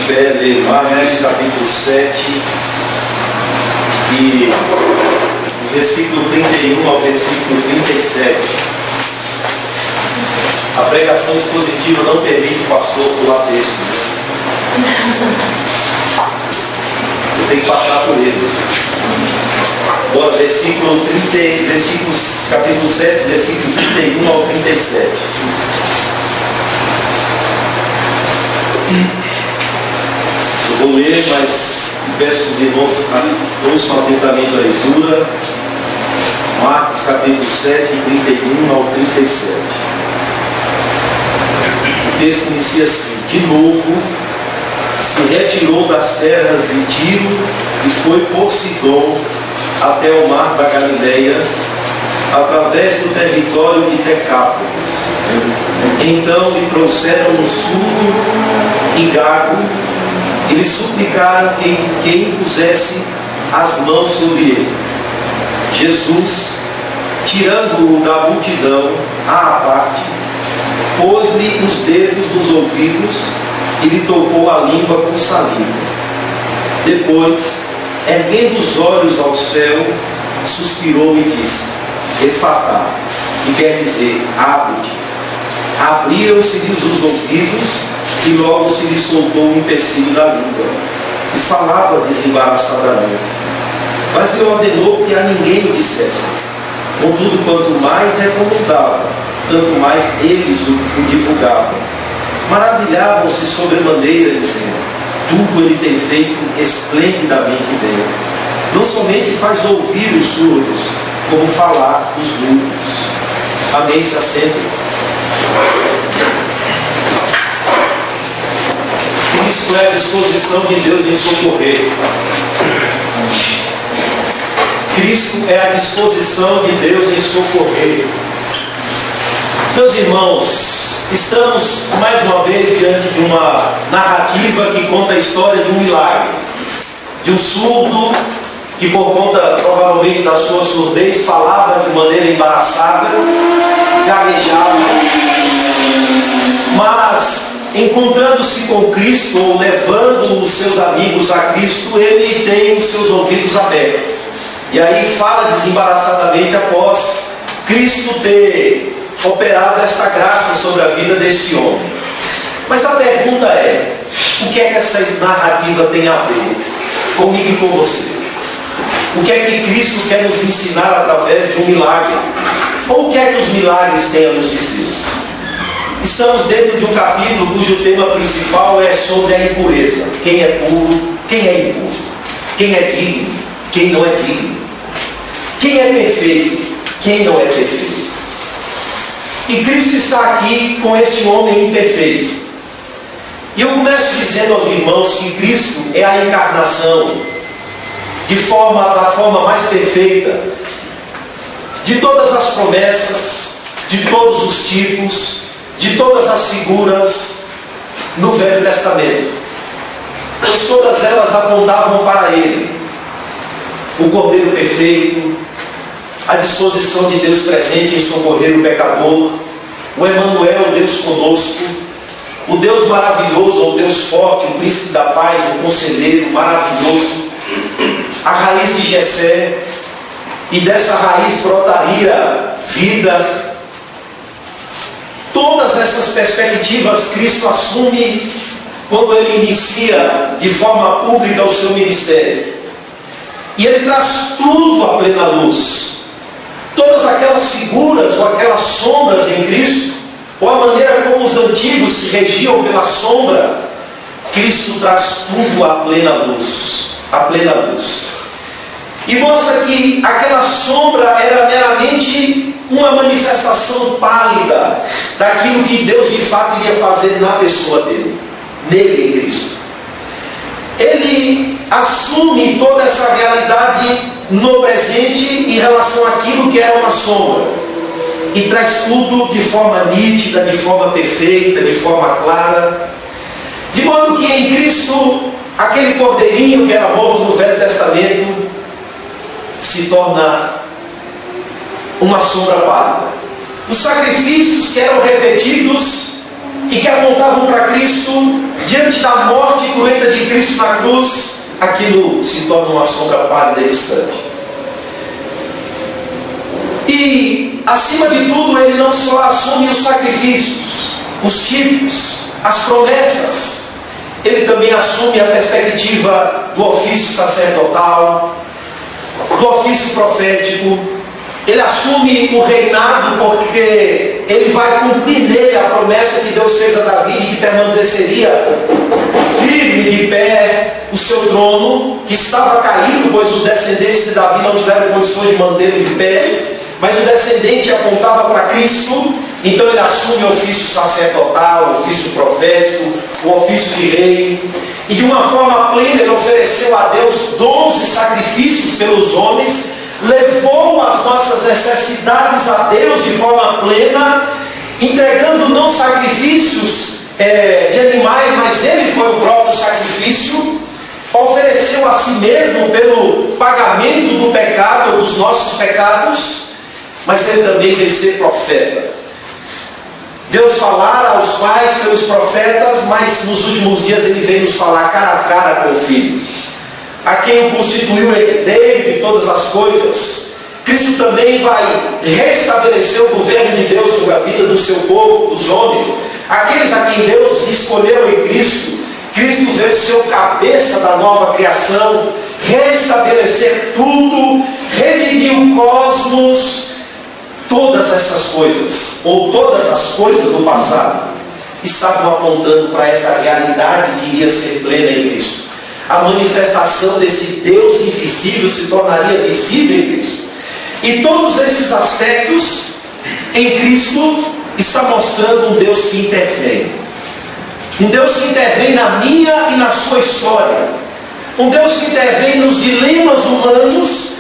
tiver, ler Marcos capítulo 7 e versículo 31 ao versículo 37. A pregação expositiva não permite o pastor pular texto. Você tem que passar por ele. Agora, capítulo 7, versículo 31 ao 37. Eu vou ler, mas peço que os irmãos ouçam atentamente a leitura. Marcos capítulo 7, 31 ao 37. O texto inicia assim: de novo, se retirou das terras de Tiro e foi por Sidom até o mar da Galileia, através do território de Decápolis. Então lhe trouxeram um surdo e gago e lhe suplicaram que impusesse as mãos sobre ele. Jesus, tirando-o da multidão à parte, pôs-lhe os dedos nos ouvidos e lhe tocou a língua com saliva. Depois, erguendo os olhos ao céu, suspirou e disse: Efatá, que quer dizer, abre-te. Abriram-se-lhe os ouvidos e logo se lhe soltou o empecilho da língua e falava desembaraçadamente. Mas lhe ordenou que a ninguém o dissesse. Contudo, quanto mais recomendava, tanto mais eles o divulgavam. Maravilhavam-se sobremaneira, dizendo: tudo ele tem feito esplendidamente bem. Não somente faz ouvir os surdos, como falar os mudos. Amém. Se assentem. Cristo é a disposição de Deus em socorrer. Cristo é a disposição de Deus em socorrer. Meus irmãos, estamos mais uma vez diante de uma narrativa que conta a história de um milagre, de um surdo que, por conta provavelmente da sua surdez, falava de maneira embaraçada, gaguejava, mas encontrando-se com Cristo, ou levando os seus amigos a Cristo, ele tem os seus ouvidos abertos. E aí fala desembaraçadamente após Cristo ter operado esta graça sobre a vida deste homem. Mas a pergunta é: o que é que essa narrativa tem a ver comigo e com você? O que é que Cristo quer nos ensinar através de um milagre? Ou o que é que os milagres têm a nos dizer? Estamos dentro de um capítulo cujo tema principal é sobre a impureza. Quem é puro, quem é impuro? Quem é digno, quem não é digno? Quem é perfeito, quem não é perfeito? E Cristo está aqui com este homem imperfeito. E eu começo dizendo aos irmãos que Cristo é a encarnação da forma mais perfeita de todas as promessas, de todos os tipos, de todas as figuras no Velho Testamento. Pois todas elas apontavam para Ele, o Cordeiro perfeito, a disposição de Deus presente em socorrer o pecador, o Emanuel, Deus conosco, o Deus maravilhoso, o Deus forte, o príncipe da paz, o conselheiro maravilhoso, a raiz de Jessé, e dessa raiz brotaria vida. Todas essas perspectivas Cristo assume quando Ele inicia de forma pública o seu ministério. E Ele traz tudo à plena luz. Todas aquelas figuras ou aquelas sombras em Cristo, ou a maneira como os antigos se regiam pela sombra, Cristo traz tudo à plena luz. À plena luz. E mostra que aquela sombra era meramente uma manifestação pálida daquilo que Deus de fato iria fazer na pessoa dele, nele, em Cristo. Ele assume toda essa realidade no presente em relação àquilo que era uma sombra, e traz tudo de forma nítida, de forma perfeita, de forma clara, de modo que em Cristo aquele cordeirinho que era morto no Velho Testamento se torna uma sombra pálida. Os sacrifícios que eram repetidos e que apontavam para Cristo diante da morte cruenta de Cristo na cruz, aquilo se torna uma sombra pálida e distante. E, acima de tudo, ele não só assume os sacrifícios, os tipos, as promessas, ele também assume a perspectiva do ofício sacerdotal, do ofício profético. Ele assume o reinado porque ele vai cumprir nele a promessa que Deus fez a Davi de que permaneceria firme de pé o seu trono, que estava caído, pois os descendentes de Davi não tiveram condições de mantê-lo de pé, mas o descendente apontava para Cristo. Então ele assume o ofício sacerdotal, o ofício profético, o ofício de rei, e de uma forma plena ele ofereceu a Deus dons e sacrifícios pelos homens, levou as nossas necessidades a Deus de forma plena, entregando não sacrifícios de animais, mas ele foi o próprio sacrifício, ofereceu a si mesmo pelo pagamento do pecado, dos nossos pecados, mas ele também veio ser profeta. Deus falara aos pais pelos profetas, mas nos últimos dias ele veio nos falar cara a cara com o Filho, a quem o constituiu herdeiro de todas as coisas. Cristo também vai restabelecer o governo de Deus sobre a vida do seu povo, dos homens, aqueles a quem Deus escolheu em Cristo. Cristo veio ser o cabeça da nova criação, restabelecer tudo, redimir o cosmos. Todas essas coisas, ou todas as coisas do passado, estavam apontando para essa realidade que iria ser plena em Cristo. A manifestação desse Deus invisível se tornaria visível em Cristo. E todos esses aspectos em Cristo está mostrando um Deus que intervém. Um Deus que intervém na minha e na sua história. Um Deus que intervém nos dilemas humanos,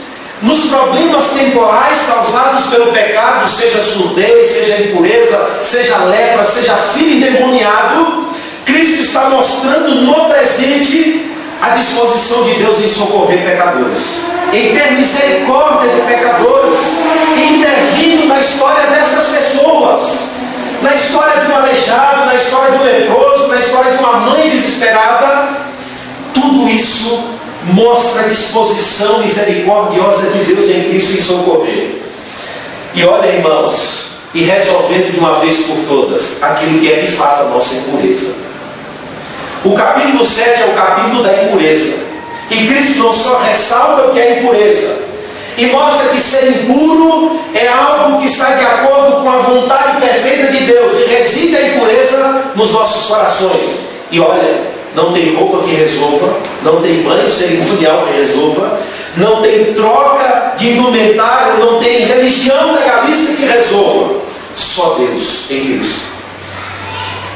nos problemas temporais causados pelo pecado, seja surdez, seja impureza, seja lepra, seja filho endemoniado. Cristo está mostrando no presente a disposição de Deus em socorrer pecadores, em ter misericórdia de pecadores, intervindo na história dessas pessoas, na história de um aleijado, na história de um leproso, na história de uma mãe desesperada. Tudo isso mostra a disposição misericordiosa de Deus em Cristo em socorrer. E olha, irmãos, e resolvendo de uma vez por todas aquilo que é de fato a nossa impureza. O capítulo 7 é o capítulo da impureza. E Cristo não só ressalta o que é impureza, e mostra que ser impuro é algo que está de acordo com a vontade perfeita de Deus, e reside a impureza nos nossos corações. E olha, não tem roupa que resolva, não tem banho cerimonial que resolva, não tem troca de indumentário, não tem religião legalista que resolva. Só Deus em Cristo.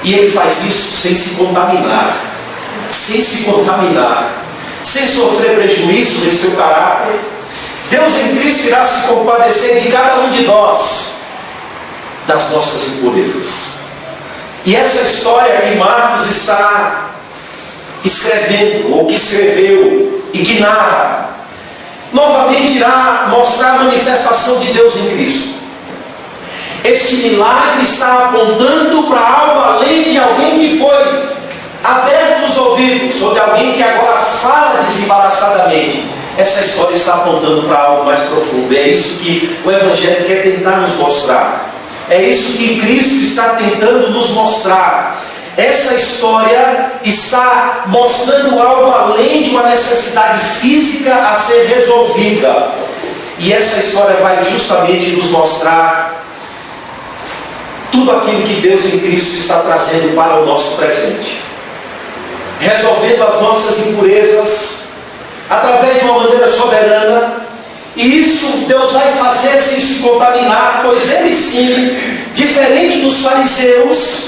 E Ele faz isso sem se contaminar, sem sofrer prejuízos em seu caráter. Deus em Cristo irá se compadecer de cada um de nós, das nossas impurezas. E essa história que Marcos está escrevendo, ou que escreveu e que narra, novamente irá mostrar a manifestação de Deus em Cristo. Este milagre está apontando para algo além de alguém que foi aberto os ouvidos, ou de alguém que agora fala desembaraçadamente. Essa história está apontando para algo mais profundo. É isso que o Evangelho quer tentar nos mostrar. É isso que Cristo está tentando nos mostrar. Essa história está mostrando algo além de uma necessidade física a ser resolvida. E essa história vai justamente nos mostrar tudo aquilo que Deus em Cristo está trazendo para o nosso presente. Resolvendo as nossas impurezas através de uma maneira soberana. E isso Deus vai fazer sem se contaminar, pois Ele sim, diferente dos fariseus,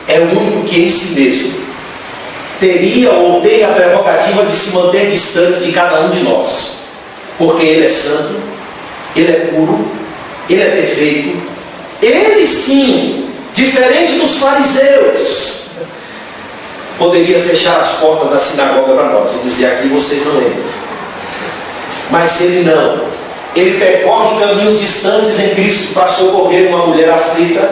é o único que em si mesmo teria ou tem a prerrogativa de se manter distante de cada um de nós, porque Ele é santo, Ele é puro, Ele é perfeito. Ele sim, diferente dos fariseus, poderia fechar as portas da sinagoga para nós e dizer: aqui vocês não entram. Mas Ele não. Ele percorre caminhos distantes em Cristo para socorrer uma mulher aflita.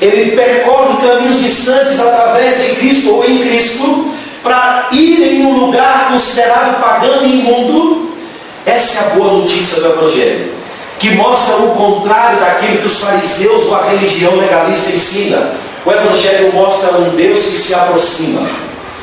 ele percorre caminhos distantes através de Cristo ou em Cristo, para ir em um lugar considerado pagão e imundo. Essa é a boa notícia do Evangelho, que mostra o contrário daquilo que os fariseus ou a religião legalista ensina. O Evangelho mostra um Deus que se aproxima,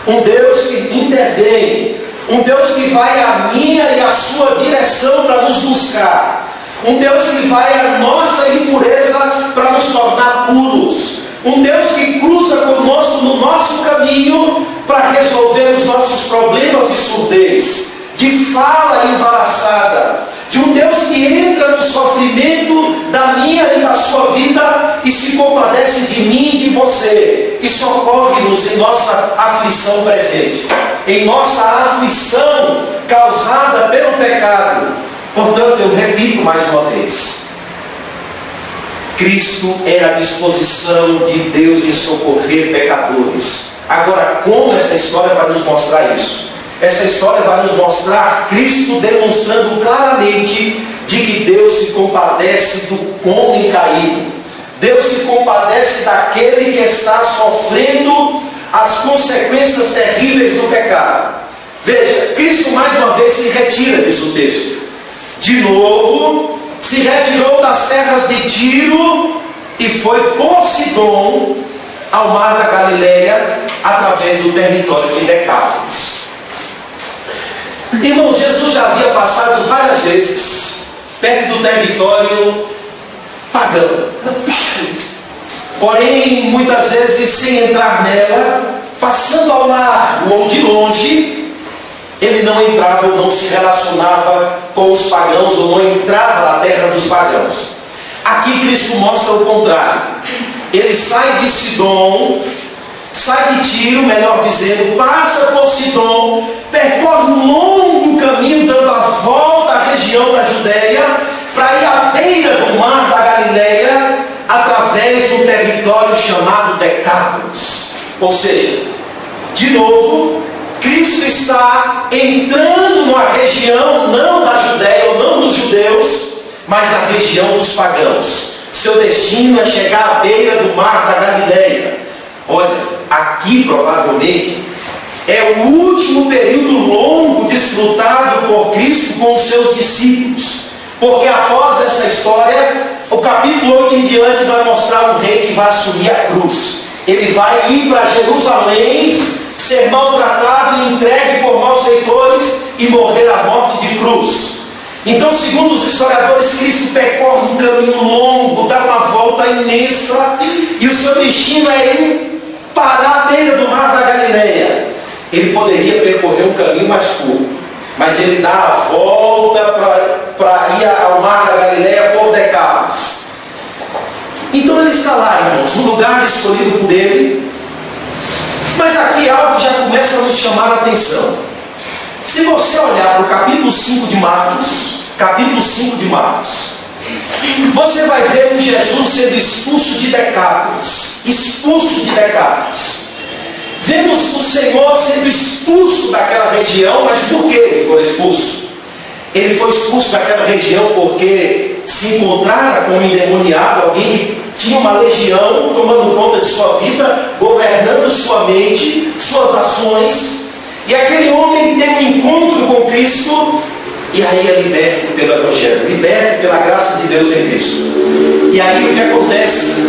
um Deus que intervém, um Deus que vai à minha e à sua direção para nos buscar, um Deus que vai à nossa impureza para nos tornar puros, um Deus que cruza conosco no nosso caminho para resolver os nossos problemas de surdez, de fala embaraçada, de um Deus que entra no sofrimento da minha e da sua vida e se compadece de mim e de você e socorre-nos em nossa aflição presente, em nossa aflição causada pelo pecado. Portanto, eu repito mais uma vez, Cristo é a disposição de Deus em socorrer pecadores. Agora, como essa história vai nos mostrar isso? Essa história vai nos mostrar Cristo demonstrando claramente de que Deus se compadece do homem caído. Deus se compadece daquele que está sofrendo as consequências terríveis do pecado. Veja, Cristo mais uma vez se retira, diz o texto. De novo, se retirou das terras de Tiro e foi por Sidom ao mar da Galileia, através do território de Decápolis. Irmãos, Jesus já havia passado várias vezes perto do território pagão, porém muitas vezes sem entrar nela, passando ao largo ou de longe. Ele não entrava ou não se relacionava com os pagãos, ou não entrava na terra dos pagãos. Aqui Cristo mostra o contrário. Ele sai de Sidom, sai de Tiro, melhor dizendo, passa por Sidom, percorre um longo caminho, dando a volta à região da Judéia, para ir à beira do mar da Galileia, através do território chamado Decápolis. Ou seja, de novo, Cristo está entrando numa região não da Judéia ou não dos judeus, mas na região dos pagãos. Seu destino é chegar à beira do mar da Galileia. Olha, aqui provavelmente é o último período longo desfrutado por Cristo com os seus discípulos, porque após essa história, o capítulo 8 em diante vai mostrar um rei que vai assumir a cruz. Ele vai ir para Jerusalém, ser maltratado e entregue por malfeitores e morrer a morte de cruz. Então, segundo os historiadores, Cristo percorre um caminho longo, dá uma volta imensa, e o seu destino é ir parar à beira do mar da Galileia. Ele poderia percorrer um caminho mais curto, mas ele dá a volta para ir ao mar da Galileia por Decápolis. Então ele está lá, irmãos, no lugar escolhido por ele. Mas aqui algo já começa a nos chamar a atenção. Se você olhar para o capítulo 5 de Marcos, você vai ver um Jesus sendo expulso de Decápolis. Vemos o Senhor sendo expulso daquela região, mas por que ele foi expulso? Ele foi expulso daquela região porque se encontrara com um endemoniado, alguém que tinha uma legião tomando conta de sua vida, governando sua mente, suas ações, e aquele homem tem um encontro com Cristo, e aí é liberto pelo Evangelho, liberto pela graça de Deus em Cristo. E aí o que acontece?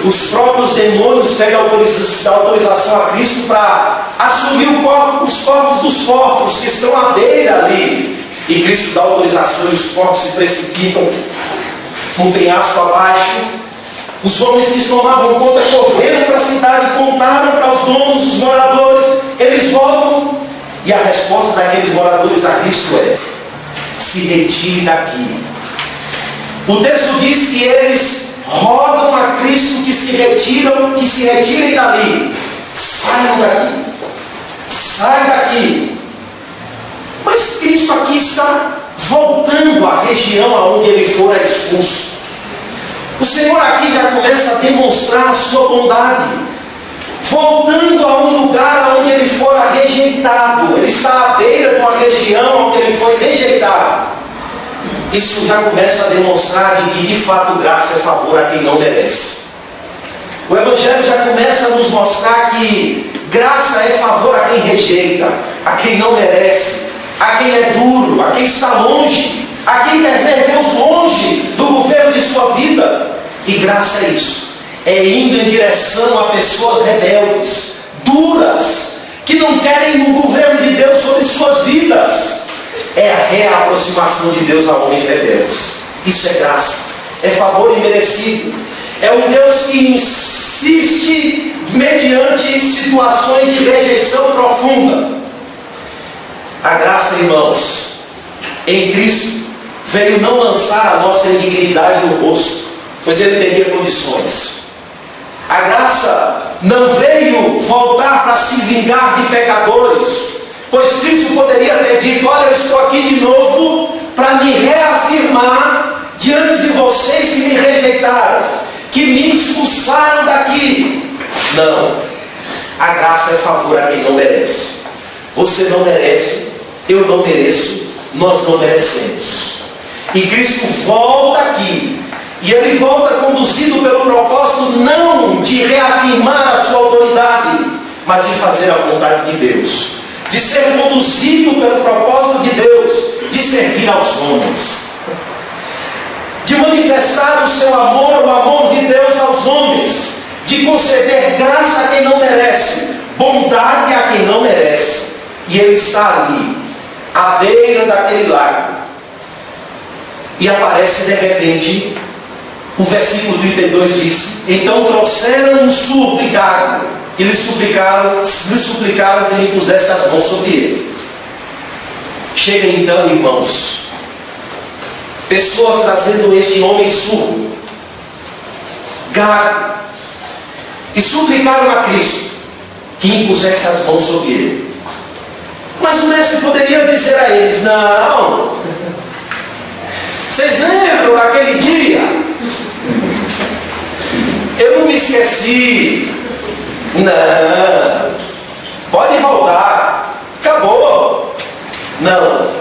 Os próprios demônios pegam a autorização a Cristo para assumir os corpos dos porcos que estão à beira ali. E Cristo dá autorização e os porcos se precipitam um penhasco abaixo. Os homens que tomavam conta correram para a cidade, contaram para os donos, os moradores, eles voltam. E a resposta daqueles moradores a Cristo é: se retire daqui. O texto diz que eles rogam a Cristo que se retirem dali. Saiam daqui. Sai daqui. Mas Cristo aqui está voltando à região aonde ele fora expulso. O Senhor aqui já começa a demonstrar a sua bondade, voltando a um lugar onde ele fora rejeitado. Ele está à beira de uma região onde ele foi rejeitado. Isso já começa a demonstrar que de fato graça é favor a quem não merece. Evangelho já começa a nos mostrar que graça é favor a quem rejeita, a quem não merece, a quem é duro, a quem está longe, a quem quer ver Deus longe do governo de sua vida. E graça é isso, é indo em direção a pessoas rebeldes, duras, que não querem o governo de Deus sobre suas vidas. É a reaproximação de Deus a homens rebeldes. Isso é graça, é favor imerecido. É um Deus que insiste mediante situações de rejeição profunda. A graça, irmãos, em Cristo, veio não lançar a nossa indignidade no rosto, pois Ele teria condições. A graça não veio voltar para se vingar de pecadores, pois Cristo poderia ter dito: olha, eu estou aqui de novo para me reafirmar diante de vocês que me rejeitaram, que me expulsaram daqui. Não, a graça é favor a quem não merece. Você não merece, eu não mereço, nós não merecemos. E Cristo volta aqui, e Ele volta conduzido pelo propósito não de reafirmar a sua autoridade, mas de fazer a vontade de Deus, de ser conduzido pelo propósito de Deus, de servir aos homens, de manifestar o seu amor, o amor de Deus aos homens, de conceder graça a quem não merece, bondade a quem não merece. E Ele está ali, à beira daquele lago, e aparece de repente. O versículo 32 diz: então trouxeram um surdo e gago, e lhe suplicaram que lhe pusesse as mãos sobre ele. Chega então, irmãos, pessoas trazendo este homem surdo, gago, e suplicaram a Cristo que impusesse as mãos sobre ele. Mas o mestre poderia dizer a eles: não, vocês lembram daquele dia? Eu não me esqueci. Não, pode voltar, acabou. Não,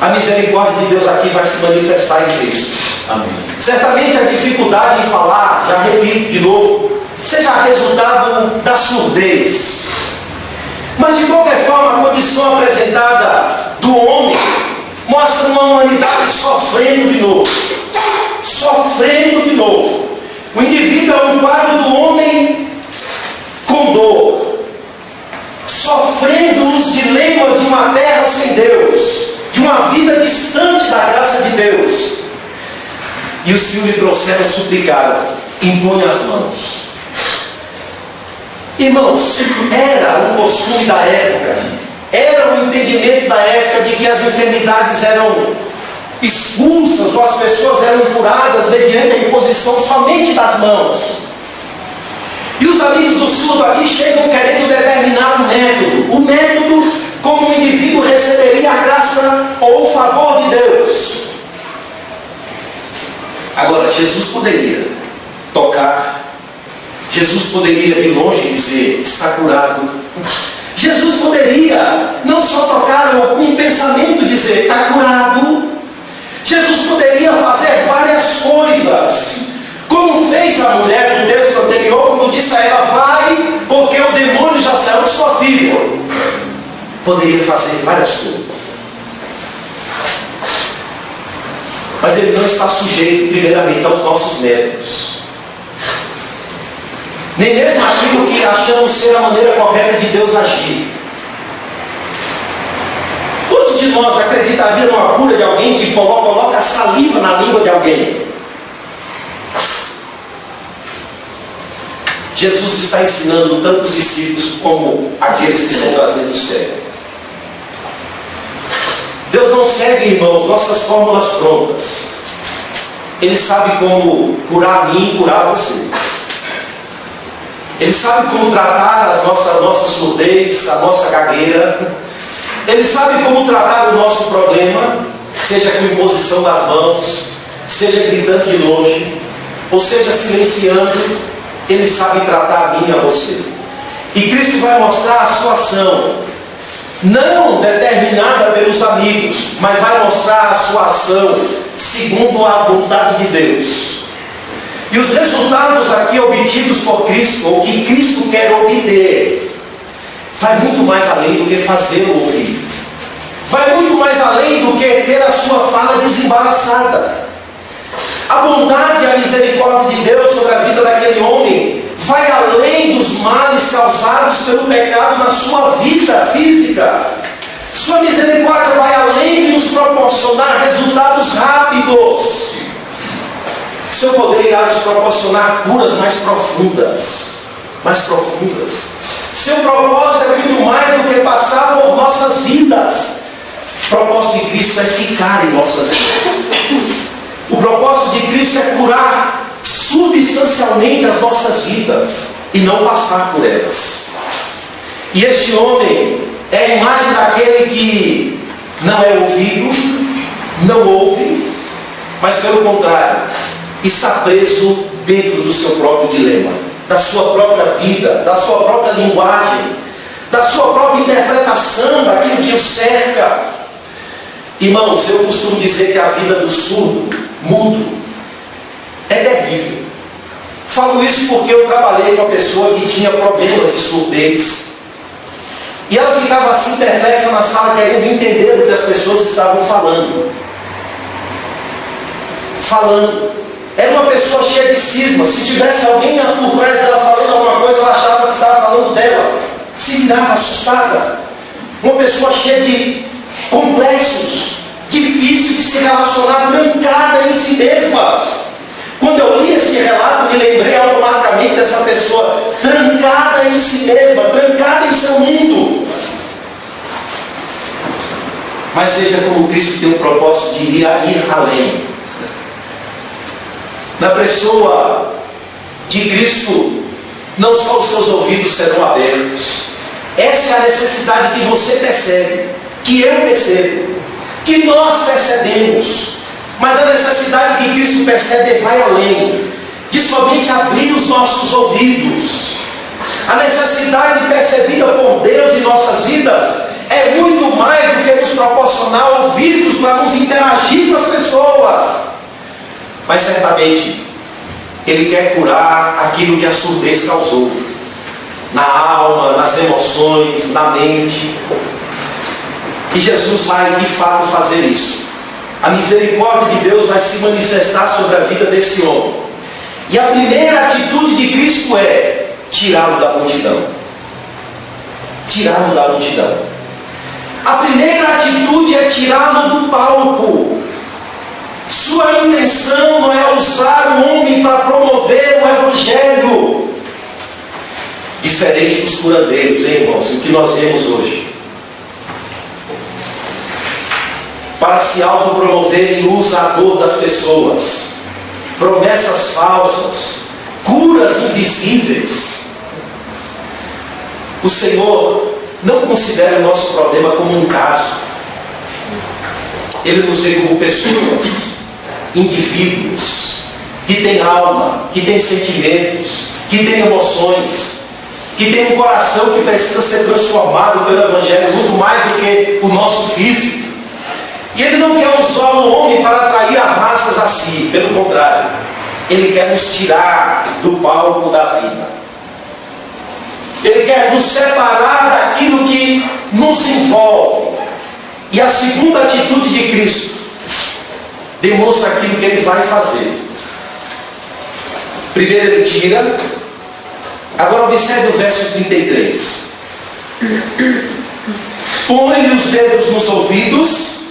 a misericórdia de Deus aqui vai se manifestar em Cristo. Amém. Certamente a dificuldade em falar, já repito de novo, seja resultado da surdez. Mas de qualquer forma, a condição apresentada do homem mostra uma humanidade sofrendo de novo. Sofrendo de novo. O indivíduo é um quadro do homem com dor, sofrendo os dilemas de uma terra sem Deus, de uma vida distante da graça de Deus. E os que lhe trouxeram suplicaram: impõe as mãos. Irmãos, era um costume da época, era o entendimento da época de que as enfermidades eram expulsas, ou as pessoas eram curadas mediante a imposição somente das mãos. E os amigos do surdo aqui chegam querendo determinar o método como o indivíduo receberia a graça ou o favor de Deus. Agora, Jesus poderia tocar, Jesus poderia de longe dizer: está curado. Jesus poderia não só tocar ou com um pensamento dizer: está curado. Jesus poderia fazer várias coisas, como fez a mulher do texto anterior, quando disse a ela: vai, porque o demônio já saiu de sua filha. Poderia fazer várias coisas, mas Ele não está sujeito primeiramente aos nossos métodos, nem mesmo aquilo que achamos ser a maneira correta de Deus agir. Todos de nós acreditariam numa cura de alguém que coloca saliva na língua de alguém. Jesus está ensinando tanto os discípulos como aqueles que estão trazendo o céu. Deus não segue, irmãos, nossas fórmulas prontas. Ele sabe como curar a mim e curar você. Ele sabe como tratar a nossa surdez, a nossa gagueira. Ele sabe como tratar o nosso problema, seja com imposição das mãos, seja gritando de longe, ou seja silenciando. Ele sabe tratar a mim e a você. E Cristo vai mostrar a sua ação, não determinada pelos amigos, mas vai mostrar a sua ação segundo a vontade de Deus. E os resultados aqui obtidos por Cristo, ou que Cristo quer obter, vai muito mais além do que fazê-lo ouvir. Vai muito mais além do que ter a sua fala desembaraçada. A bondade e a misericórdia de Deus sobre a vida daquele homem vai além dos males causados pelo pecado na sua vida física. Sua misericórdia vai além de nos proporcionar resultados rápidos. Seu poder irá nos proporcionar curas mais profundas. Mais profundas. Seu propósito é muito mais do que passar por nossas vidas. O propósito de Cristo é ficar em nossas vidas. O propósito de Cristo é curar substancialmente as nossas vidas e não passar por elas. E este homem é a imagem daquele que não é ouvido, não ouve, mas pelo contrário, está preso dentro do seu próprio dilema, da sua própria vida, da sua própria linguagem, da sua própria interpretação daquilo que o cerca. Irmãos, eu costumo dizer que a vida do surdo, mudo, é terrível. Falo isso porque eu trabalhei com uma pessoa que tinha problemas de surdez. E ela ficava assim perplexa na sala, querendo entender o que as pessoas estavam falando. Era uma pessoa cheia de cisma. Se tivesse alguém por trás dela falando alguma coisa, ela achava que estava falando dela. Se virava assustada. Uma pessoa cheia de complexos, difícil de se relacionar, trancada em si mesma. Quando eu li esse relato, me lembrei automaticamente dessa pessoa trancada em si mesma, trancada em seu mundo. Mas veja como Cristo tem um propósito de ir além. Na pessoa de Cristo, não só os seus ouvidos serão abertos. Essa é a necessidade que você percebe, que eu percebo, que nós percebemos. Mas a necessidade que Cristo percebe vai além de somente abrir os nossos ouvidos. A necessidade percebida por Deus em nossas vidas é muito mais do que nos proporcionar ouvidos para nos interagir com as pessoas. Mas certamente Ele quer curar aquilo que a surdez causou, na alma, nas emoções, na mente. E Jesus vai de fato fazer isso. A misericórdia de Deus vai se manifestar sobre a vida desse homem. E a primeira atitude de Cristo é tirá-lo da multidão. Tirá-lo da multidão. A primeira atitude é tirá-lo do palco. Sua intenção não é usar o homem para promover o Evangelho. Diferente dos curandeiros, hein, irmãos? O que nós vemos hoje. Para se autopromoverem o usador das pessoas, promessas falsas, curas invisíveis. O Senhor não considera o nosso problema como um caso. Ele nos vê como pessoas, indivíduos, que têm alma, que têm sentimentos, que têm emoções, que têm um coração que precisa ser transformado pelo Evangelho muito mais do que o nosso físico. E Ele não quer usar o homem para atrair as massas a si, pelo contrário, Ele quer nos tirar do palco da vida. Ele quer nos separar daquilo que nos envolve. E a segunda atitude de Cristo demonstra aquilo que Ele vai fazer. Primeiro Ele tira. Agora observe o verso 33. Põe-lhe os dedos nos ouvidos,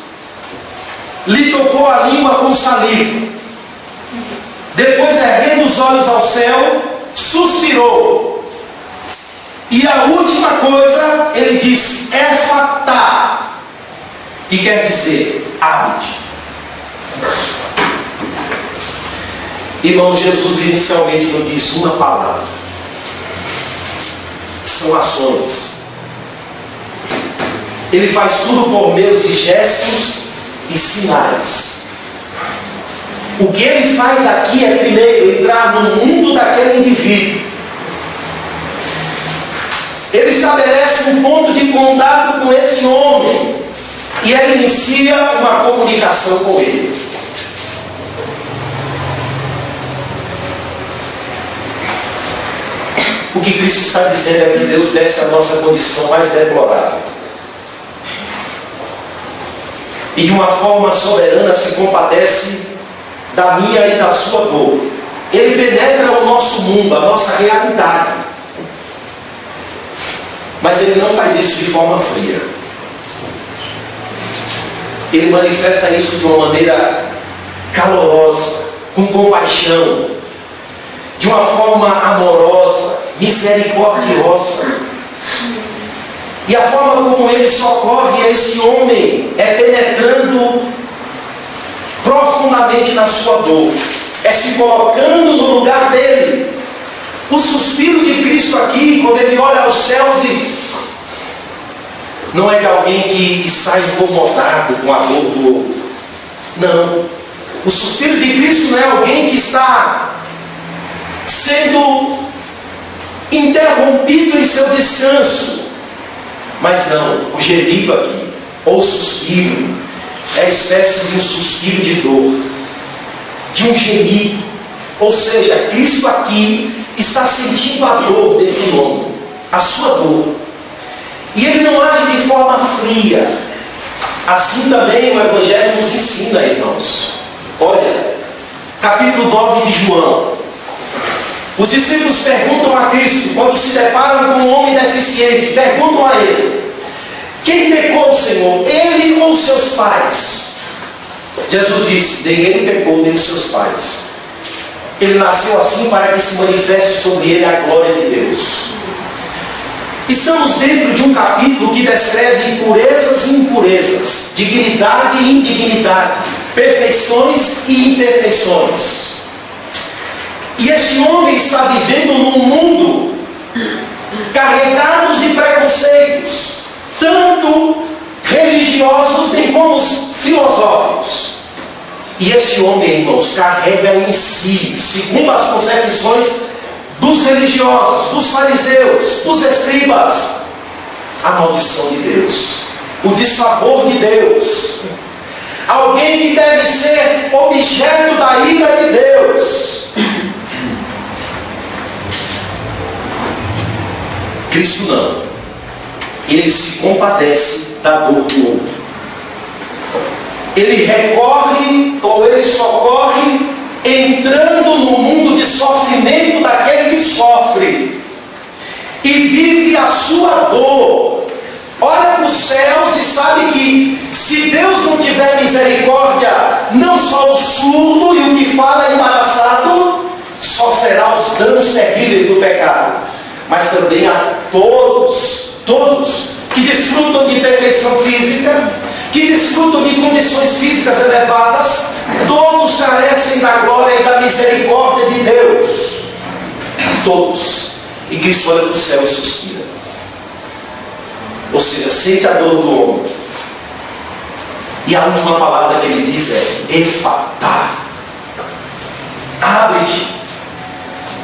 lhe tocou a língua com saliva. Depois, erguendo os olhos ao céu, suspirou. E a última coisa, ele diz, efatá, que quer dizer, abre-te. Irmão, Jesus inicialmente não disse uma palavra. São ações. Ele faz tudo por meio de gestos e sinais. O que ele faz aqui é primeiro entrar no mundo daquele indivíduo. Ele estabelece um ponto de contato com esse homem e ele inicia uma comunicação com ele. O que Cristo está dizendo é que Deus desce a nossa condição mais deplorável. E de uma forma soberana se compadece da minha e da sua dor. Ele penetra o nosso mundo, a nossa realidade. Mas Ele não faz isso de forma fria. Ele manifesta isso de uma maneira calorosa, com compaixão, de uma forma amorosa, misericordiosa. E a forma como Ele socorre a esse homem é penetrando profundamente na sua dor, é se colocando no lugar dele. O suspiro de Cristo aqui, quando Ele olha aos céus, não é de alguém que está incomodado com a dor do outro. Não. O suspiro de Cristo não é alguém que está sendo interrompido em seu descanso. Mas não, o gemido aqui, ou o suspiro, é a espécie de um suspiro de dor, de um gemido. Ou seja, Cristo aqui está sentindo a dor desse homem, a sua dor. E Ele não age de forma fria. Assim também o Evangelho nos ensina, irmãos. Olha, capítulo 9 de João. Os discípulos perguntam a Cristo, quando se deparam com um homem deficiente, perguntam a Ele: quem pecou, Senhor, ele ou seus pais? Jesus disse: nem ele pecou, nem os seus pais. Ele nasceu assim para que se manifeste sobre ele a glória de Deus. Estamos dentro de um capítulo que descreve purezas e impurezas, dignidade e indignidade, perfeições e imperfeições. E este homem está vivendo num mundo carregados de preconceitos, tanto religiosos bem como filosóficos. E este homem, irmãos, carrega em si, segundo as concepções dos religiosos, dos fariseus, dos escribas, a maldição de Deus, o desfavor de Deus. Alguém que deve ser objeto da ira de Deus. Cristo não. Ele se compadece da dor do outro. Ele recorre, ou ele socorre, entrando no mundo de sofrimento daquele que sofre e vive a sua dor. Olha para os céus e sabe que se Deus não tiver misericórdia, não só o surdo e o que fala embaraçado sofrerá os danos terríveis do pecado, mas também a todos que desfrutam de perfeição física, que desfrutam de condições físicas elevadas, todos carecem da glória e da misericórdia de Deus. Todos. E Cristo olha para o céu e suspira. Ou seja, sente a dor do homem. E a última palavra que ele diz é Efatá. Abre-te.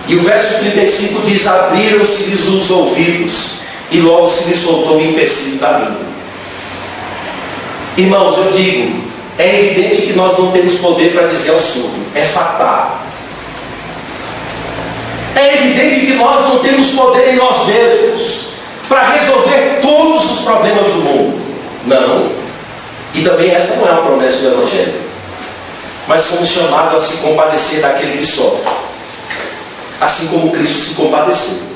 E o verso 35 diz: abriram-se-lhes os ouvidos, e logo se lhes soltou o empecilho da língua. Irmãos, eu digo, é evidente que nós não temos poder para dizer ao surdo, Efatá. É evidente que nós não temos poder em nós mesmos para resolver todos os problemas do mundo. Não. E também essa não é uma promessa do Evangelho. Mas somos chamados a se compadecer daquele que sofre, assim como Cristo se compadeceu.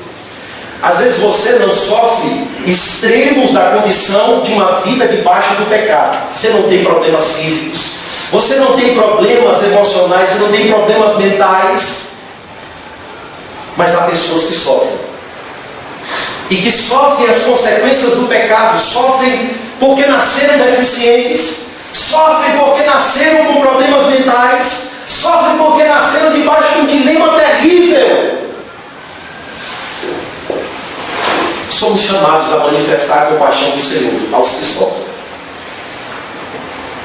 Às vezes você não sofre extremos da condição de uma vida debaixo do pecado. Você não tem problemas físicos, você não tem problemas emocionais, você não tem problemas mentais. Mas há pessoas que sofrem. E que sofrem as consequências do pecado. Sofrem porque nasceram deficientes. Sofrem porque nasceram com problemas mentais. Sofrem porque nasceram debaixo de um dilema terrível. Somos chamados a manifestar a compaixão do Senhor aos que sofrem.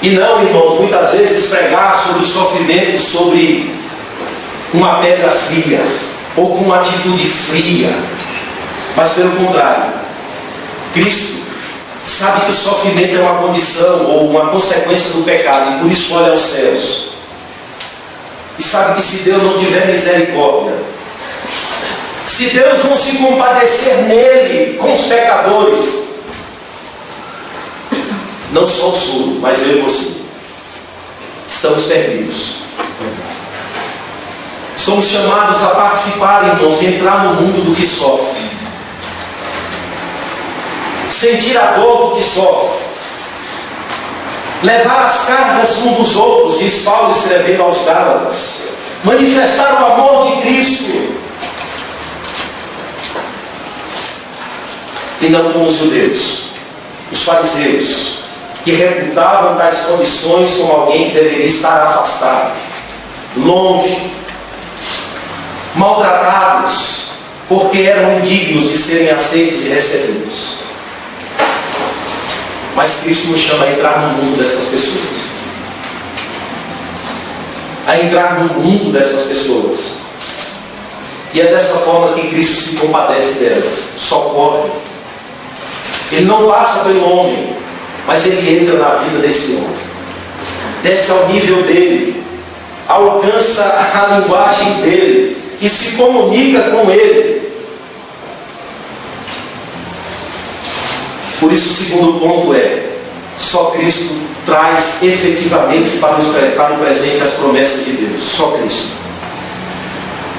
E não, irmãos, muitas vezes pregar sobre o sofrimento, sobre uma pedra fria, ou com uma atitude fria. Mas pelo contrário, Cristo sabe que o sofrimento é uma condição ou uma consequência do pecado, e por isso olha aos céus. E sabe que se Deus não tiver misericórdia, Se Deus não se compadecer nele, com os pecadores, não só o surdo, mas eu e você, estamos perdidos. Somos chamados a participar, irmãos, e entrar no mundo do que sofre. Sentir a dor do que sofre. Levar as cargas uns dos outros, diz Paulo escrevendo aos Gálatas. Manifestar o amor de Cristo. E não como os judeus, os fariseus, que reputavam tais condições como alguém que deveria estar afastado, longe, maltratados, porque eram indignos de serem aceitos e recebidos. Mas Cristo nos chama a entrar no mundo dessas pessoas. A entrar no mundo dessas pessoas. E é dessa forma que Cristo se compadece delas, socorre. Ele não passa pelo homem, mas ele entra na vida desse homem. Desce ao nível dele, alcança a linguagem dele e se comunica com ele. Por isso o segundo ponto é: só Cristo traz efetivamente para o presente as promessas de Deus. Só Cristo.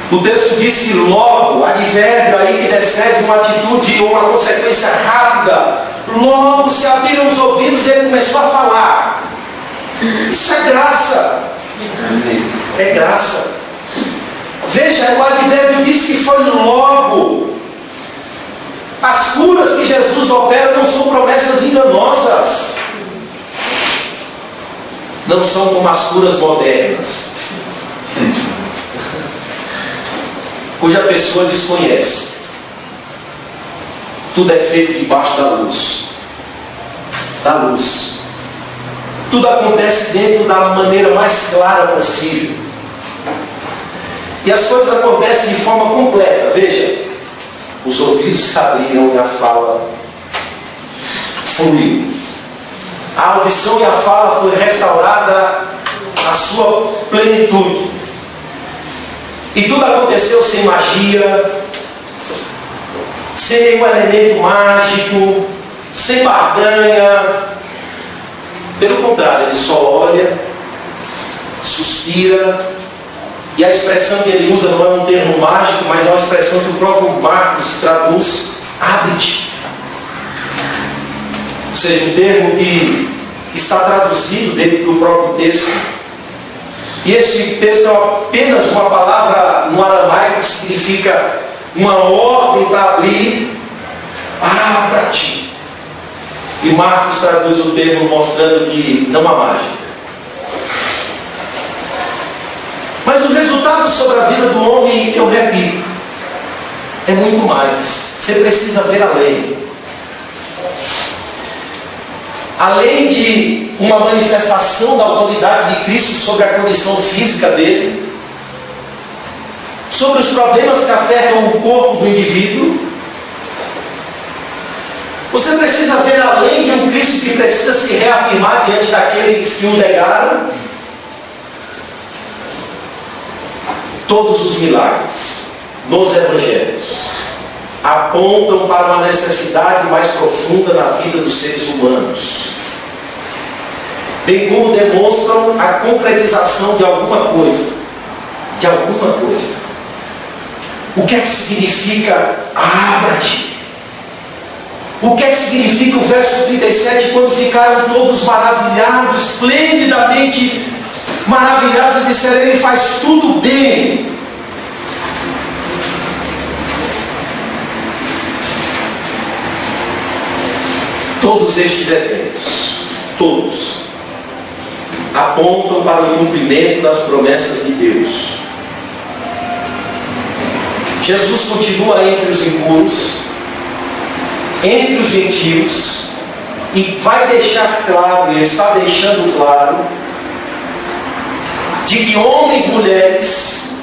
O texto diz que logo, advérbio aí que descreve uma atitude ou uma consequência rápida, logo se abriram os ouvidos e ele começou a falar. Isso é graça. É graça. Veja, o advérbio diz que foi logo. As curas que Jesus opera não são promessas enganosas. Não são como as curas modernas, cuja pessoa desconhece. Tudo é feito debaixo da luz. Da luz. Tudo acontece dentro da maneira mais clara possível. E as coisas acontecem de forma completa. Veja, os ouvidos se abriram e a fala fluiu. A audição e a fala foi restaurada à sua plenitude. E tudo aconteceu sem magia, sem nenhum elemento mágico, sem barganha. Pelo contrário, ele só olha, suspira, e a expressão que ele usa não é um termo mágico, mas é uma expressão que o próprio Marcos traduz: abre-te. Ou seja, um termo que está traduzido dentro do próprio texto. E este texto é apenas uma palavra no aramaico que significa uma ordem para abrir. Abra-te. E Marcos traduz o termo mostrando que não há mágica. Mas o resultado sobre a vida do homem, eu repito, é muito mais. Você precisa ver além. Além de uma manifestação da autoridade de Cristo sobre a condição física dele, sobre os problemas que afetam o corpo do indivíduo, você precisa ver além de um Cristo que precisa se reafirmar diante daqueles que o negaram. Todos os milagres nos evangelhos apontam para uma necessidade mais profunda na vida dos seres humanos, bem como demonstram a concretização de alguma coisa. De alguma coisa. O que é que significa abra-te? O que é que significa o verso 37, quando ficaram todos maravilhados, esplendidamente maravilhados, e disseram: ele faz tudo bem. Todos estes eventos, todos, apontam para o cumprimento das promessas de Deus. Jesus continua entre os impuros, entre os gentios, e vai deixar claro, e está deixando claro, de que homens e mulheres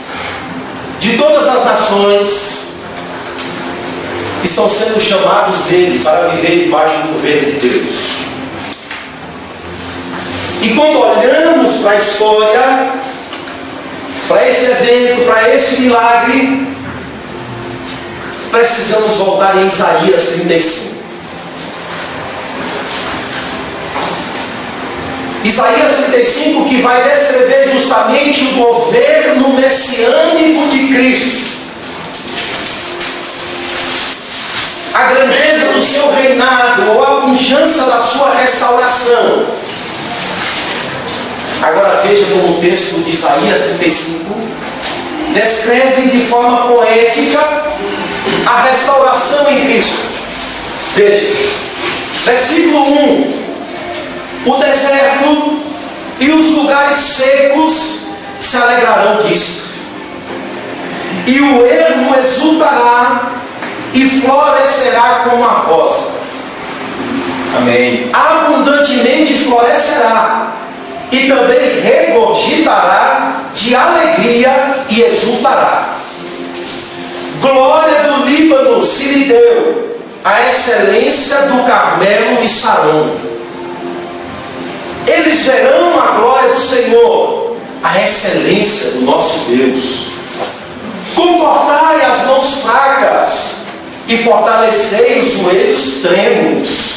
de todas as nações estão sendo chamados dele para viver debaixo do governo de Deus. E quando olhamos para a história, para esse evento, para esse milagre, precisamos voltar em Isaías 35. Isaías 35, que vai descrever justamente o governo messiânico de Cristo. A grandeza do seu reinado, ou a pujança da sua restauração. Agora veja como o texto de Isaías 35 descreve de forma poética a restauração em Cristo. Veja, versículo 1: o deserto e os lugares secos se alegrarão disto, e o ermo exultará e florescerá como a rosa. Amém. Abundantemente florescerá e também regurgitará de alegria e exultará. Glória do Líbano se lhe deu, a excelência do Carmelo e Saron. Eles verão a glória do Senhor, a excelência do nosso Deus. Confortai as mãos fracas e fortalecei os joelhos trêmulos.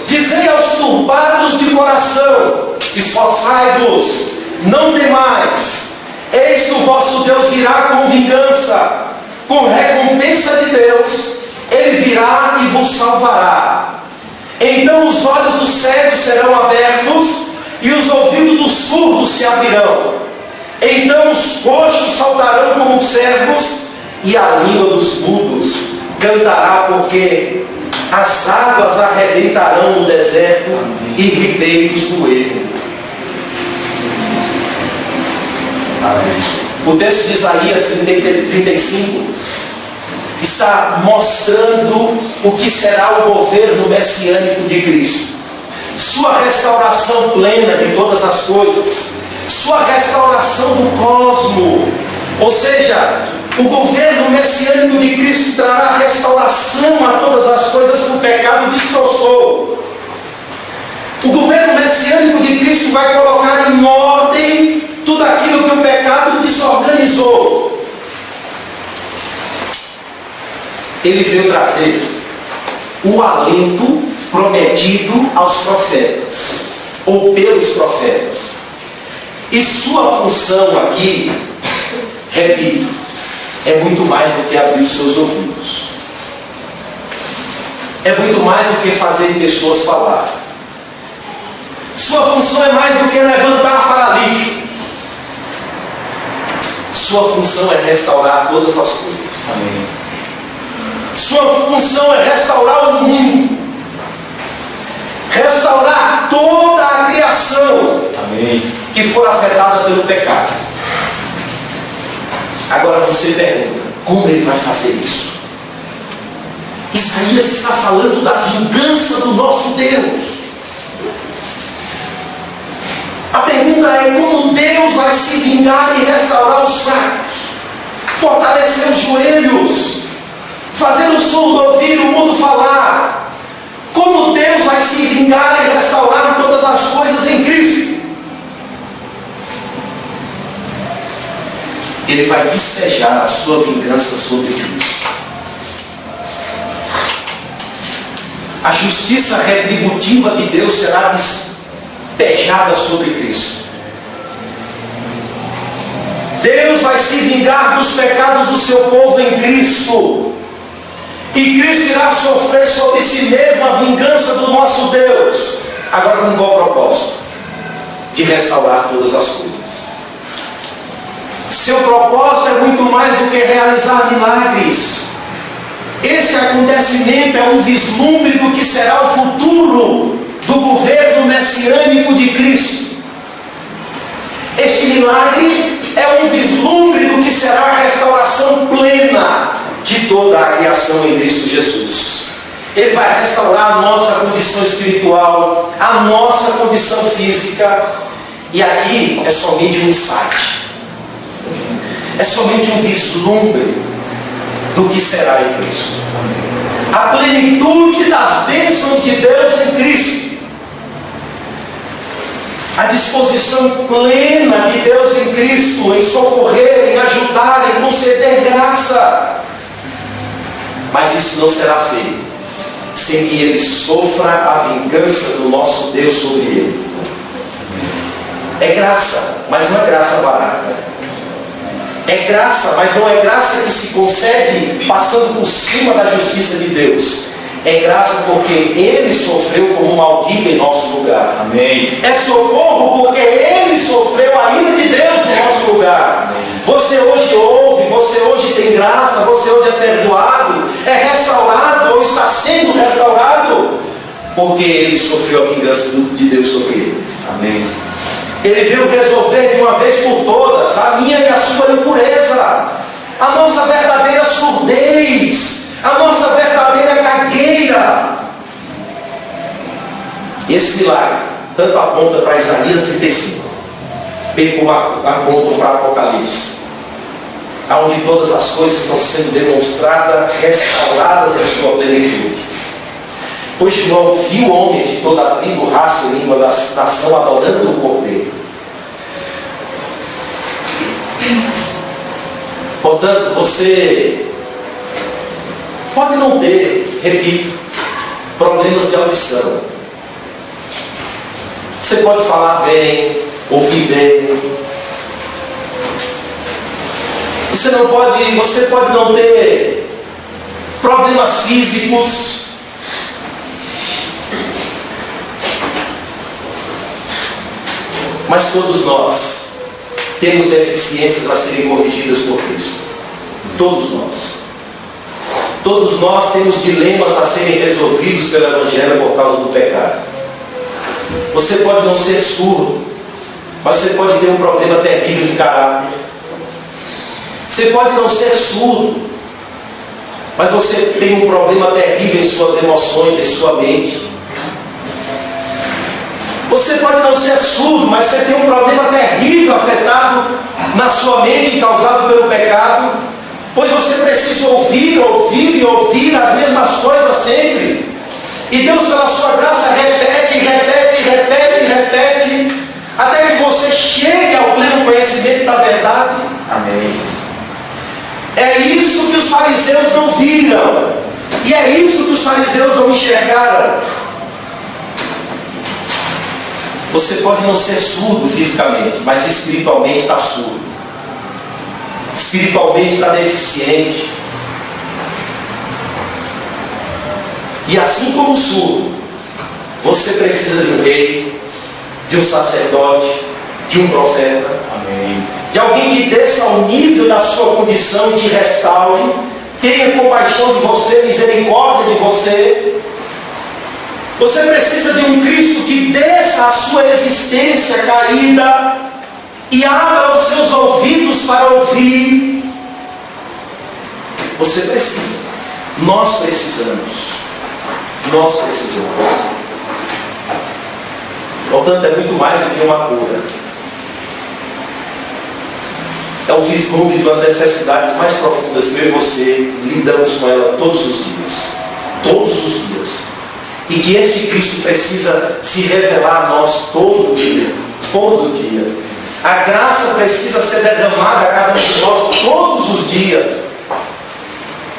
Dizei aos turbados de coração: esforçai-vos, não temais. Eis que o vosso Deus virá com vingança, com recompensa de Deus, Ele virá e vos salvará. Então os olhos dos cegos serão abertos e os ouvidos dos surdos se abrirão. Então os coxos saltarão como servos e a língua dos mudos cantará, porque as águas arrebentarão no deserto e ribeiros no ermo. O texto de Isaías 35 está mostrando o que será o governo messiânico de Cristo. Sua restauração plena de todas as coisas. Sua restauração do cosmo. Ou seja, o governo messiânico de Cristo trará restauração a todas as coisas que o pecado destroçou. O governo messiânico de Cristo vai colocar em ordem tudo aquilo que o pecado desorganizou. Ele veio trazer o alento prometido aos profetas, ou pelos profetas. E sua função aqui, repito, é muito mais do que abrir os seus ouvidos. É muito mais do que fazer pessoas falar. Sua função é mais do que levantar paralítico. Sua função é restaurar todas as coisas. Amém. Sua função é restaurar o mundo. Restaurar toda a criação. Amém. Que for afetada pelo pecado. Agora você pergunta, como ele vai fazer isso? Isaías está falando da vingança do nosso Deus. A pergunta é: como Deus vai se vingar e restaurar os fracos, fortalecer os joelhos, fazer o surdo ouvir, o mundo falar? Como Deus vai se vingar e restaurar todas as coisas em Cristo? Ele vai despejar a sua vingança sobre Cristo. A justiça retributiva de Deus será despejada sobre Cristo. Deus vai se vingar dos pecados do seu povo em Cristo. E Cristo irá sofrer sobre si mesmo a vingança do nosso Deus. Agora, com qual propósito? De restaurar todas as coisas. Seu propósito é muito mais do que realizar milagres. Esse acontecimento é um vislumbre do que será o futuro do governo messiânico de Cristo. Este milagre é um vislumbre do que será a restauração plena de toda a criação em Cristo Jesus. Ele vai restaurar a nossa condição espiritual, a nossa condição física. E aqui é somente um insight. É somente um vislumbre do que será em Cristo. A plenitude das bênçãos de Deus em Cristo. A disposição plena de Deus em Cristo em socorrer, em ajudar, em conceder graça. Mas isso não será feito sem que ele sofra a vingança do nosso Deus sobre ele. É graça, mas não é graça barata. É graça, mas não é graça que se concede passando por cima da justiça de Deus. É graça porque ele sofreu como um maldito em nosso lugar. Amém. É socorro porque ele sofreu a ira de Deus no nosso lugar. Amém. Você hoje ouve, você hoje tem graça, você hoje é perdoado, é restaurado ou está sendo restaurado porque ele sofreu a vingança de Deus sobre ele. Amém. Ele veio resolver de uma vez por todas a minha e a sua impureza, a nossa verdadeira surdez, a nossa verdadeira gagueira. Esse milagre tanto aponta para Isaías 35, bem como aponta para Apocalipse, onde todas as coisas estão sendo demonstradas, restauradas em sua plenitude. Pois João viu homens de toda a tribo, raça e língua da nação adorando o Cordeiro. Portanto, você pode não ter, repito, problemas de audição. Você pode falar bem, ouvir bem. Você pode não ter problemas físicos. Mas todos nós temos deficiências a serem corrigidas por Cristo. Todos nós. Todos nós temos dilemas a serem resolvidos pelo Evangelho por causa do pecado. Você pode não ser surdo, mas você pode ter um problema terrível de caráter. Você pode não ser surdo, mas você tem um problema terrível em suas emoções, em sua mente. Você pode não ser surdo, mas você tem um problema terrível afetado na sua mente, causado pelo pecado, pois você precisa ouvir e ouvir as mesmas coisas sempre. E Deus, pela sua graça, repete, até que você chegue ao pleno conhecimento da verdade. Amém. É isso que os fariseus não viram, e é isso que os fariseus não enxergaram. Você pode não ser surdo fisicamente, mas espiritualmente está surdo. Espiritualmente está deficiente. E assim como o surdo, você precisa de um rei, de um sacerdote, de um profeta. Amém. De alguém que desça ao nível da sua condição e te restaure, tenha compaixão de você, misericórdia de você. Você precisa de um Cristo que desça a sua existência caída e abra os seus ouvidos para ouvir. Você precisa. Nós precisamos. Nós precisamos. Portanto, é muito mais do que uma cura. É o vislumbre de umas necessidades mais profundas que eu e você lidamos com ela todos os dias. Todos os dias. E que este Cristo precisa se revelar a nós todo dia. Todo dia. A graça precisa ser derramada a cada um de nós todos os dias.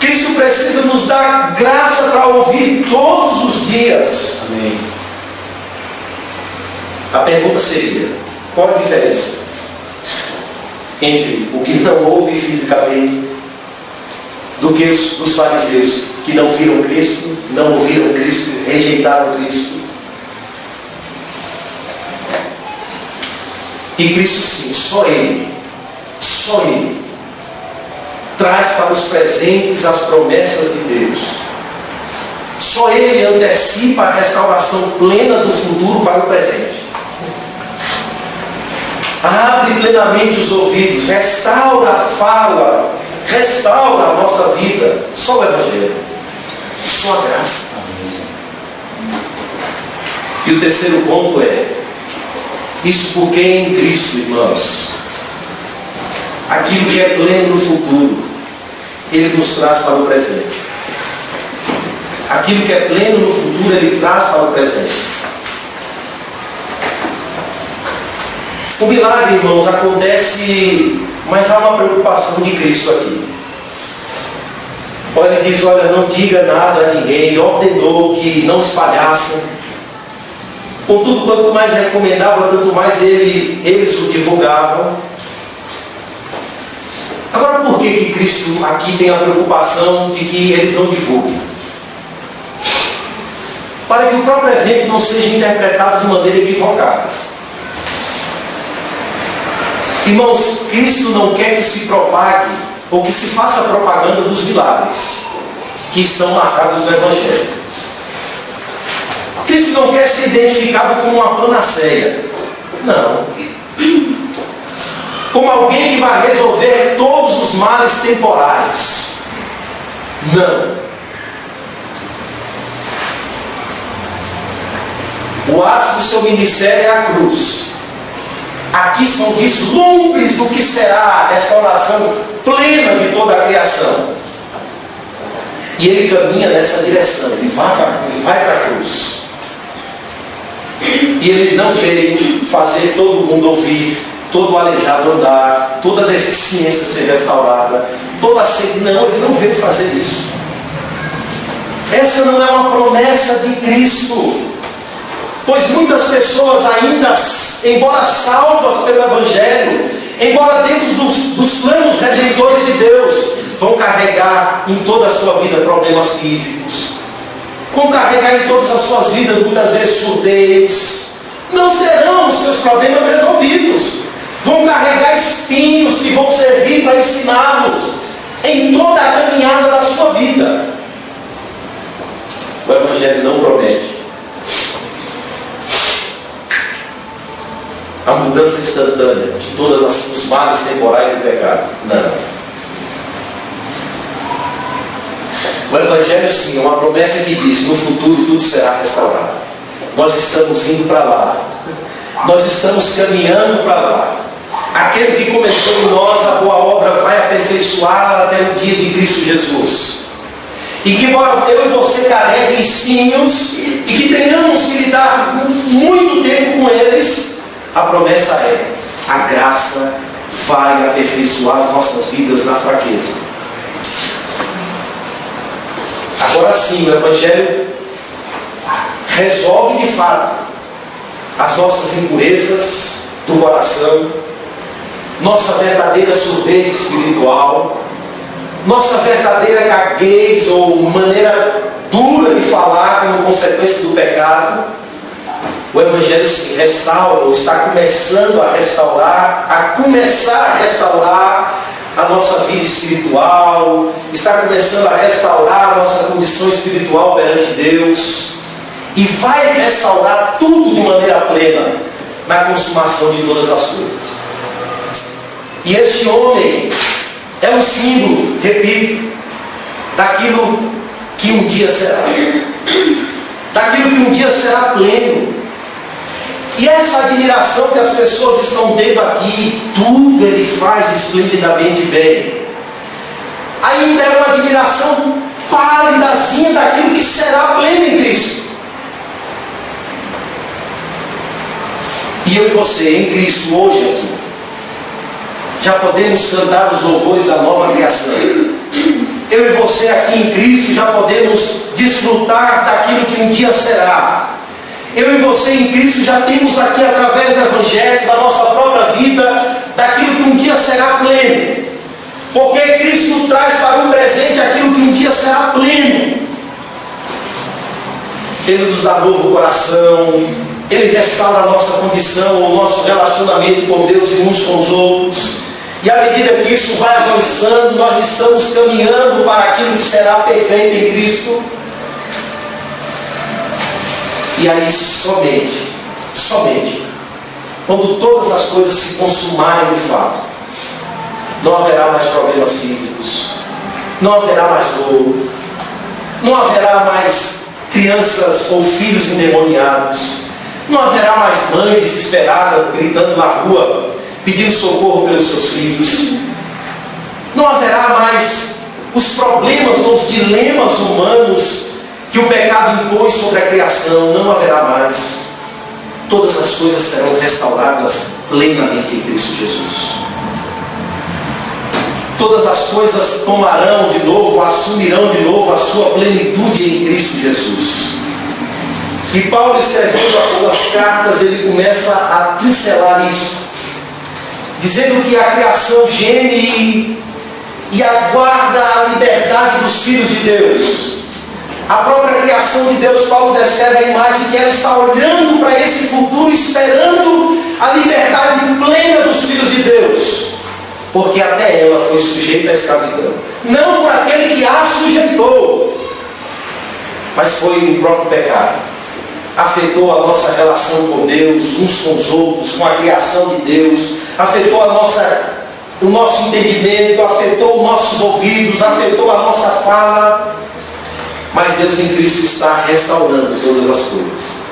Cristo precisa nos dar graça para ouvir todos os dias. Amém. A pergunta seria: qual a diferença entre o que não ouve fisicamente do que os fariseus que não viram Cristo, não ouviram Cristo, rejeitaram Cristo? E Cristo, sim, só Ele traz para os presentes as promessas de Deus. Só Ele antecipa a restauração plena do futuro para o presente. Abre plenamente os ouvidos, restaura a fala, restaura a nossa vida. Só o Evangelho, só a graça. E o terceiro ponto é: isso porque em Cristo, irmãos, aquilo que é pleno no futuro, Ele nos traz para o presente. Aquilo que é pleno no futuro, Ele traz para o presente. O milagre, irmãos, acontece, mas há uma preocupação de Cristo aqui. Olha, ele diz, olha, não diga nada a ninguém. Ele ordenou que não espalhassem. Contudo, quanto mais recomendava, tanto mais eles o divulgavam. Agora, por que Cristo aqui tem a preocupação de que eles não divulguem? Para que o próprio evento não seja interpretado de maneira equivocada. Irmãos, Cristo não quer que se propague ou que se faça propaganda dos milagres que estão marcados no Evangelho. Cristo não quer ser identificado como uma panaceia. Não. Como alguém que vai resolver todos os males temporais. Não. O ápice do seu ministério é a cruz. Aqui são vislumbres do que será a restauração plena de toda a criação. E ele caminha nessa direção, ele vai para a cruz. E ele não veio fazer todo mundo ouvir, todo aleijado andar, toda deficiência ser restaurada, toda sede. Não, ele não veio fazer isso. Essa não é uma promessa de Cristo. Pois muitas pessoas ainda, embora salvas pelo Evangelho, embora dentro dos planos redentores de Deus, vão carregar em toda a sua vida problemas físicos. Vão carregar em todas as suas vidas, muitas vezes, surdez. Não serão os seus problemas resolvidos. Vão carregar espinhos que vão servir para ensiná-los em toda a caminhada da sua vida. O Evangelho não promete a mudança instantânea de todos os males temporais do pecado. Não. O Evangelho, sim, é uma promessa que diz: no futuro tudo será restaurado. Nós estamos indo para lá. Nós estamos caminhando para lá. Aquele que começou em nós a boa obra vai aperfeiçoá-la até o dia de Cristo Jesus. E que, embora eu e você carreguem espinhos e que tenhamos que lidar muito tempo com eles, a promessa é: a graça vai aperfeiçoar as nossas vidas na fraqueza. Agora sim, o Evangelho resolve de fato as nossas impurezas do coração, nossa verdadeira surdez espiritual, nossa verdadeira gaguez ou maneira dura de falar como consequência do pecado. O Evangelho se restaura, ou está começando a restaurar, a nossa vida espiritual, está começando a restaurar a nossa condição espiritual perante Deus, e vai restaurar tudo de maneira plena na consumação de todas as coisas. E este homem é um símbolo, repito, daquilo que um dia será, daquilo que um dia será pleno. E essa admiração que as pessoas estão tendo aqui, tudo ele faz esplendidamente bem, ainda é uma admiração pálidazinha daquilo que será pleno em Cristo. E eu e você, em Cristo, hoje aqui, já podemos cantar os louvores da nova criação. Eu e você aqui em Cristo já podemos desfrutar daquilo que um dia será. Eu e você em Cristo já temos aqui, através do Evangelho, da nossa própria vida, daquilo que um dia será pleno. Porque Cristo traz para o presente aquilo que um dia será pleno. Ele nos dá novo coração, Ele restaura a nossa condição, o nosso relacionamento com Deus e uns com os outros. E à medida que isso vai avançando, nós estamos caminhando para aquilo que será perfeito em Cristo. E aí somente, quando todas as coisas se consumarem de fato, não haverá mais problemas físicos, não haverá mais dor, não haverá mais crianças ou filhos endemoniados, não haverá mais mãe desesperada gritando na rua, pedindo socorro pelos seus filhos, não haverá mais os problemas ou os dilemas humanos que o pecado impõe sobre a criação. Não haverá mais. Todas as coisas serão restauradas plenamente em Cristo Jesus. todas as coisas tomarão de novo, assumirão de novo a sua plenitude em Cristo Jesus. E Paulo, escrevendo as suas cartas, ele começa a pincelar isso, dizendo que a criação geme e aguarda a liberdade dos filhos de Deus. A própria criação de Deus, Paulo descreve a imagem que ela está olhando para esse futuro, esperando a liberdade plena dos filhos de Deus, porque até ela foi sujeita à escravidão, não por aquele que a sujeitou, mas foi o próprio pecado. Afetou a nossa relação com Deus, uns com os outros, com a criação de Deus, afetou o nosso entendimento, afetou os nossos ouvidos, afetou a nossa fala. Mas Deus em Cristo está restaurando todas as coisas.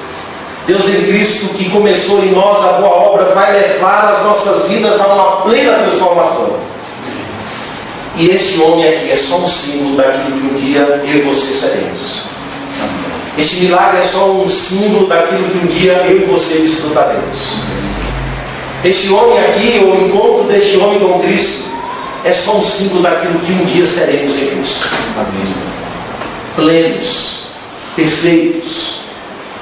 Deus em Cristo, que começou em nós a boa obra, vai levar as nossas vidas a uma plena transformação. E este homem aqui é só um símbolo daquilo que um dia eu e você seremos. Este milagre é só um símbolo daquilo que um dia eu e você desfrutaremos. Este homem aqui, o encontro deste homem com Cristo, é só um símbolo daquilo que um dia seremos em Cristo. Amém. Plenos, perfeitos,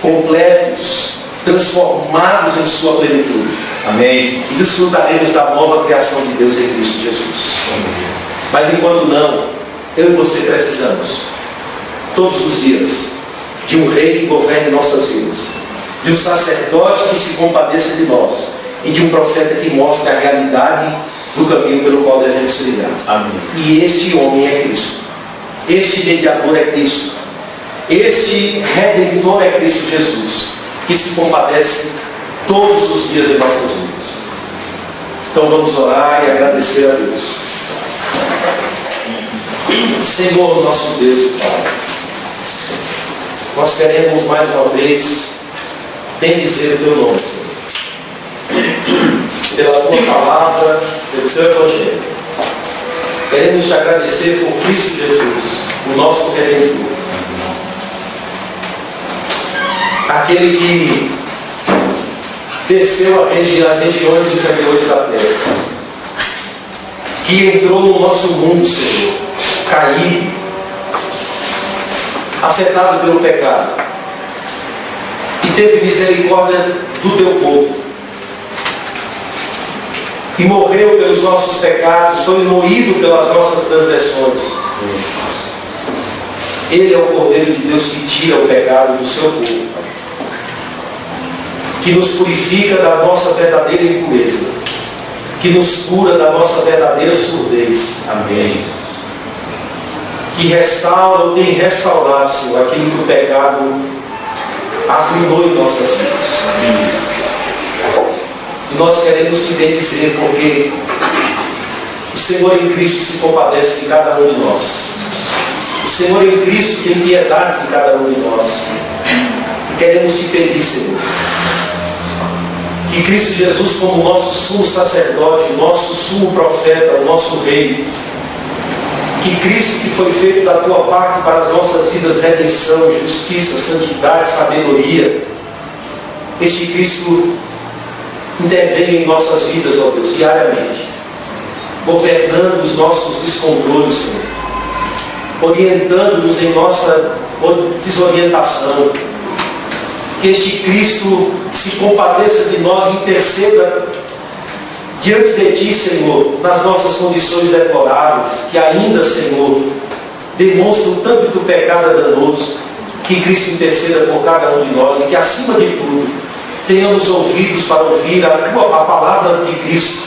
completos, transformados em sua plenitude. Amém. E desfrutaremos da nova criação de Deus em Cristo Jesus. Amém. Mas enquanto não, eu e você precisamos, todos os dias, de um rei que governe nossas vidas, de um sacerdote que se compadeça de nós e de um profeta que mostre a realidade do caminho pelo qual devemos trilhar. Amém. E este homem é Cristo. Este mediador é Cristo. Este redentor é Cristo Jesus, que se compadece todos os dias de nossas vidas. Então vamos orar e agradecer a Deus. Senhor, nosso Deus e Pai, nós queremos mais uma vez bendizer o Teu nome, Senhor, pela Tua palavra, pelo Teu Evangelho. Queremos te agradecer por Cristo Jesus, o nosso Redentor. Aquele que desceu às regiões inferiores da terra, que entrou no nosso mundo, Senhor, caído, afetado pelo pecado, e teve misericórdia do Teu povo, e morreu pelos nossos pecados, foi moído pelas nossas transgressões. Ele é o Cordeiro de Deus que tira o pecado do seu povo, que nos purifica da nossa verdadeira impureza, que nos cura da nossa verdadeira surdez. Amém. Que restaura ou tem restaurado, Senhor, aquilo que o pecado arruinou em nossas vidas. Amém. E nós queremos te bendizer, porque o Senhor em Cristo se compadece de cada um de nós. O Senhor em Cristo tem piedade de cada um de nós. E queremos te pedir, Senhor, que Cristo Jesus, como nosso sumo sacerdote, o nosso sumo profeta, o nosso rei, que Cristo, que foi feito da tua parte para as nossas vidas, redenção, justiça, santidade, sabedoria, este Cristo intervenha em nossas vidas, ó Deus, diariamente, governando os nossos descontroles, Senhor, orientando-nos em nossa desorientação. Que este Cristo se compadeça de nós, interceda diante de Ti, Senhor, nas nossas condições deploráveis, que ainda, Senhor, demonstram tanto que o pecado é danoso. Que Cristo interceda por cada um de nós e que, acima de tudo, tenhamos ouvidos para ouvir a palavra de Cristo,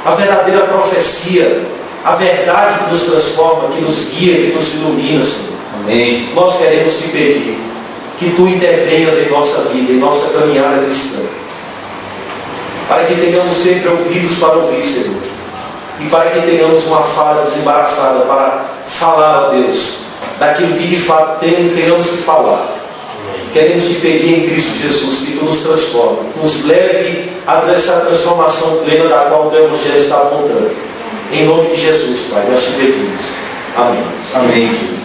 a verdadeira profecia, a verdade que nos transforma, que nos guia, que nos ilumina, Senhor. Amém. Nós queremos te pedir que Tu intervenhas em nossa vida, em nossa caminhada cristã, para que tenhamos sempre ouvidos para ouvir, Senhor, e para que tenhamos uma fala desembaraçada para falar a Deus daquilo que de fato tenhamos que falar. Queremos te pedir em Cristo Jesus que Tu nos transforme, nos leve a essa transformação plena da qual o Teu Evangelho está apontando. Em nome de Jesus, Pai, nós te pedimos. Amém. Amém.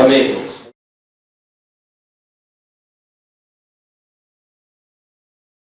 Amém, irmãos?